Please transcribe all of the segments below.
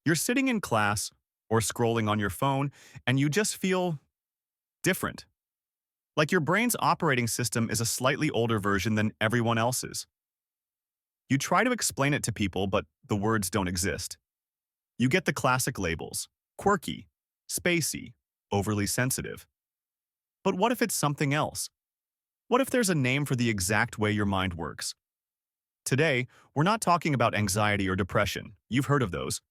You're sitting in class or scrolling on your phone, and you just feel different. Like your brain's operating system is a slightly older version than everyone else's. You try to explain it to people, but the words don't exist. You get the classic labels: quirky, spacey, overly sensitive. But what if it's something else? What if there's a name for the exact way your mind works? Today, we're not talking about anxiety or depression. You've heard of those.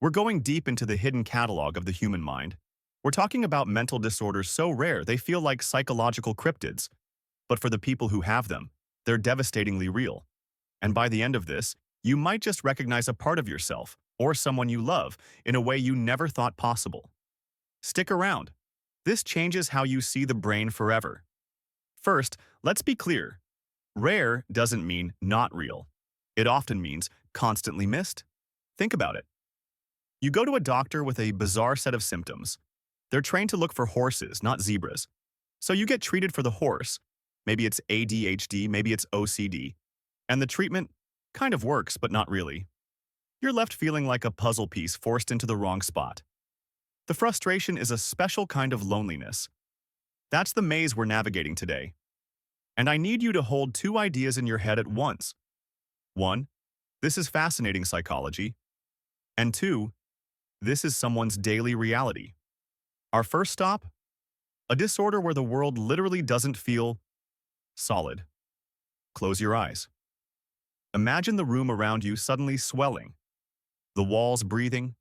We're going deep into the hidden catalog of the human mind. We're talking about mental disorders so rare they feel like psychological cryptids. But for the people who have them, they're devastatingly real. And by the end of this, you might just recognize a part of yourself or someone you love in a way you never thought possible. Stick around. This changes how you see the brain forever. First, let's be clear. Rare doesn't mean not real. It often means constantly missed. Think about it. You go to a doctor with a bizarre set of symptoms. They're trained to look for horses, not zebras. So you get treated for the horse. Maybe it's ADHD, maybe it's OCD. And the treatment kind of works, but not really. You're left feeling like a puzzle piece forced into the wrong spot. The frustration is a special kind of loneliness. That's the maze we're navigating today. And I need you to hold two ideas in your head at once. One, this is fascinating psychology. And two, this is someone's daily reality. Our first stop? A disorder where the world literally doesn't feel solid. Close your eyes. Imagine the room around you suddenly swelling, the walls breathing,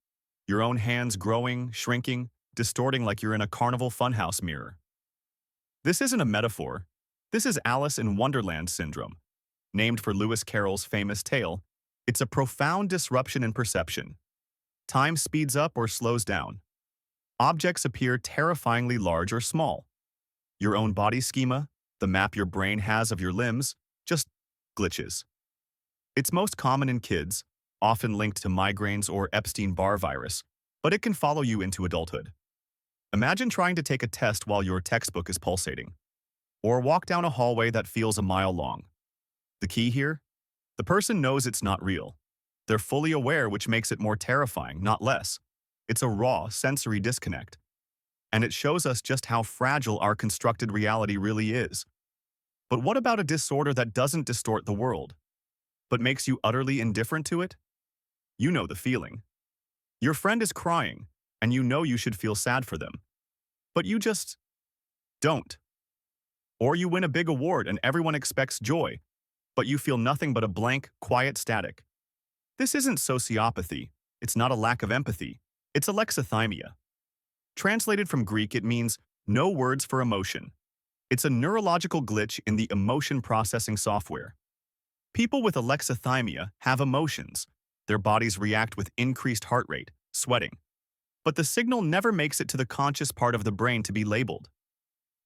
your own hands growing, shrinking, distorting like you're in a carnival funhouse mirror. This isn't a metaphor. This is Alice in Wonderland syndrome. Named for Lewis Carroll's famous tale, it's a profound disruption in perception. Time speeds up or slows down. Objects appear terrifyingly large or small. Your own body schema, the map your brain has of your limbs, just glitches. It's most common in kids, often linked to migraines or Epstein-Barr virus, but it can follow you into adulthood. Imagine trying to take a test while your textbook is pulsating, or walk down a hallway that feels a mile long. The key here? The person knows it's not real. They're fully aware, which makes it more terrifying, not less. It's a raw, sensory disconnect. And it shows us just how fragile our constructed reality really is. But what about a disorder that doesn't distort the world, but makes you utterly indifferent to it? You know the feeling. Your friend is crying, and you know you should feel sad for them. But you just don't. Or you win a big award and everyone expects joy, but you feel nothing but a blank, quiet static. This isn't sociopathy. It's not a lack of empathy. It's alexithymia. Translated from Greek, it means no words for emotion. It's a neurological glitch in the emotion processing software. People with alexithymia have emotions. Their bodies react with increased heart rate, sweating. But the signal never makes it to the conscious part of the brain to be labeled.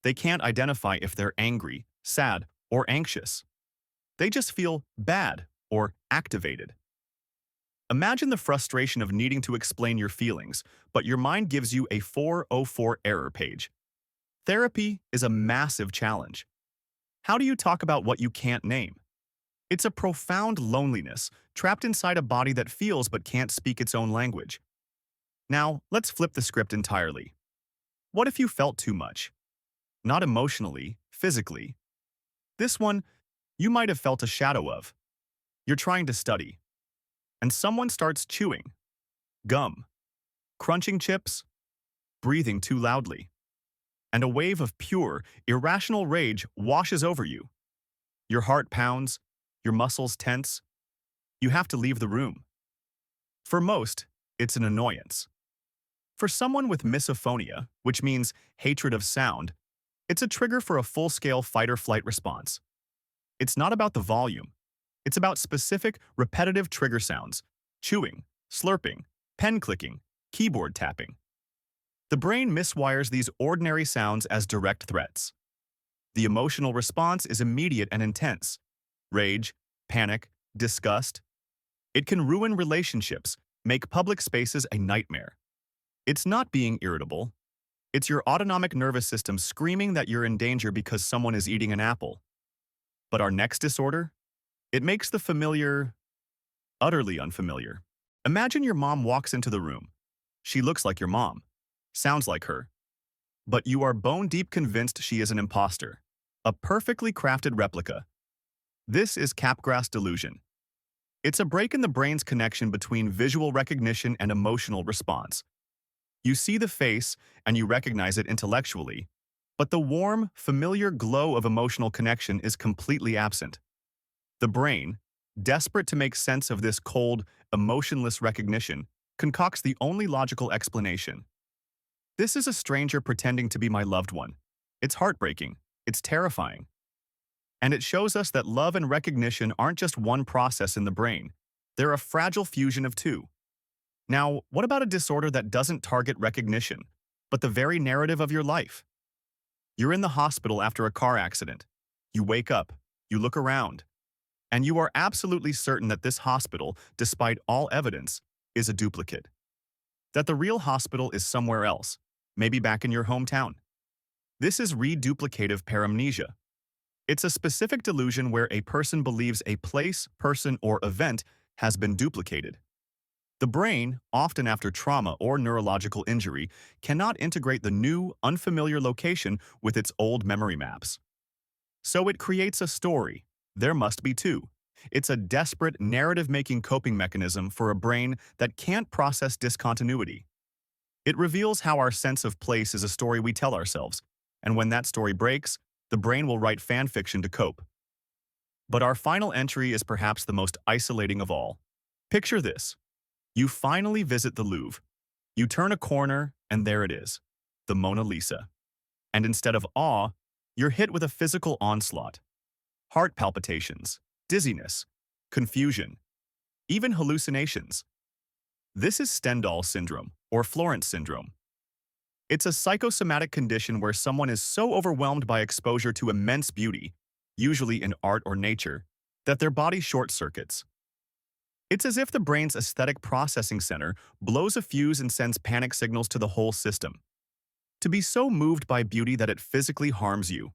They can't identify if they're angry, sad, or anxious. They just feel bad or activated. Imagine the frustration of needing to explain your feelings, but your mind gives you a 404 error page. Therapy is a massive challenge. How do you talk about what you can't name? It's a profound loneliness, trapped inside a body that feels but can't speak its own language. Now, let's flip the script entirely. What if you felt too much? Not emotionally, physically. This one, you might have felt a shadow of. You're trying to study, and someone starts chewing gum, crunching chips, breathing too loudly. And a wave of pure, irrational rage washes over you. Your heart pounds, your muscles tense. You have to leave the room. For most, it's an annoyance. For someone with misophonia, which means hatred of sound, it's a trigger for a full-scale fight-or-flight response. It's not about the volume. It's about specific, repetitive trigger sounds: chewing, slurping, pen clicking, keyboard tapping. The brain miswires these ordinary sounds as direct threats. The emotional response is immediate and intense: rage, panic, disgust. It can ruin relationships, make public spaces a nightmare. It's not being irritable. It's your autonomic nervous system screaming that you're in danger because someone is eating an apple. But our next disorder? It makes the familiar utterly unfamiliar. Imagine your mom walks into the room. She looks like your mom, sounds like her, but you are bone-deep convinced she is an imposter, a perfectly crafted replica. This is Capgras delusion. It's a break in the brain's connection between visual recognition and emotional response. You see the face and you recognize it intellectually, but the warm, familiar glow of emotional connection is completely absent. The brain, desperate to make sense of this cold, emotionless recognition, concocts the only logical explanation. This is a stranger pretending to be my loved one. It's heartbreaking. It's terrifying. And it shows us that love and recognition aren't just one process in the brain. They're a fragile fusion of two. Now, what about a disorder that doesn't target recognition, but the very narrative of your life? You're in the hospital after a car accident. You wake up, you look around, and you are absolutely certain that this hospital, despite all evidence, is a duplicate. That the real hospital is somewhere else, maybe back in your hometown. This is reduplicative paramnesia. It's a specific delusion where a person believes a place, person, or event has been duplicated. The brain, often after trauma or neurological injury, cannot integrate the new, unfamiliar location with its old memory maps. So it creates a story. There must be two. It's a desperate, narrative-making coping mechanism for a brain that can't process discontinuity. It reveals how our sense of place is a story we tell ourselves, and when that story breaks, the brain will write fan fiction to cope. But our final entry is perhaps the most isolating of all. Picture this. You finally visit the Louvre. You turn a corner, and there it is, the Mona Lisa. And instead of awe, you're hit with a physical onslaught. Heart palpitations, dizziness, confusion, even hallucinations. This is Stendhal syndrome, or Florence syndrome. It's a psychosomatic condition where someone is so overwhelmed by exposure to immense beauty, usually in art or nature, that their body short-circuits. It's as if the brain's aesthetic processing center blows a fuse and sends panic signals to the whole system. To be so moved by beauty that it physically harms you.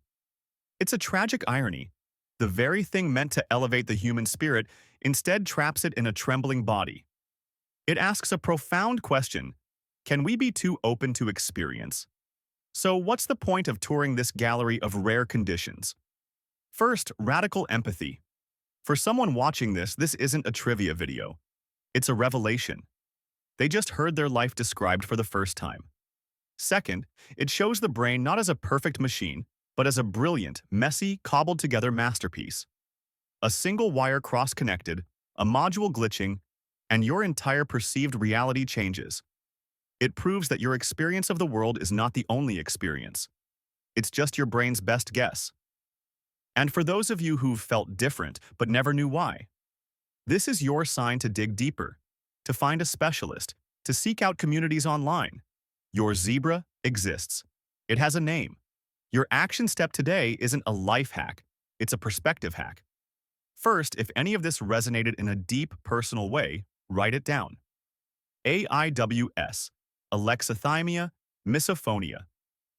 It's a tragic irony. The very thing meant to elevate the human spirit instead traps it in a trembling body. It asks a profound question: can we be too open to experience? So what's the point of touring this gallery of rare conditions? First, radical empathy. For someone watching this isn't a trivia video. It's a revelation. They just heard their life described for the first time. Second, it shows the brain not as a perfect machine, but as a brilliant, messy, cobbled-together masterpiece. A single wire cross-connected, a module glitching, and your entire perceived reality changes. It proves that your experience of the world is not the only experience. It's just your brain's best guess. And for those of you who've felt different but never knew why, this is your sign to dig deeper, to find a specialist, to seek out communities online. Your zebra exists. It has a name. Your action step today isn't a life hack, it's a perspective hack. First, if any of this resonated in a deep, personal way, write it down. AIWS, alexithymia, misophonia.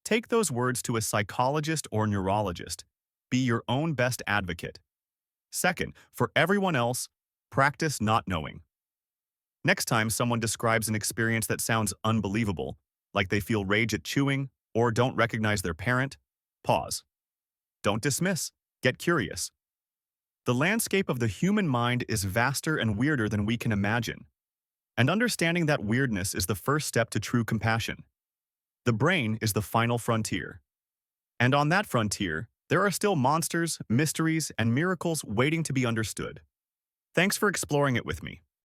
Take those words to a psychologist or neurologist. Be your own best advocate. Second, for everyone else, practice not knowing. Next time someone describes an experience that sounds unbelievable, like they feel rage at chewing or don't recognize their parent, pause. Don't dismiss. Get curious. The landscape of the human mind is vaster and weirder than we can imagine. And understanding that weirdness is the first step to true compassion. The brain is the final frontier. And on that frontier, there are still monsters, mysteries, and miracles waiting to be understood. Thanks for exploring it with me.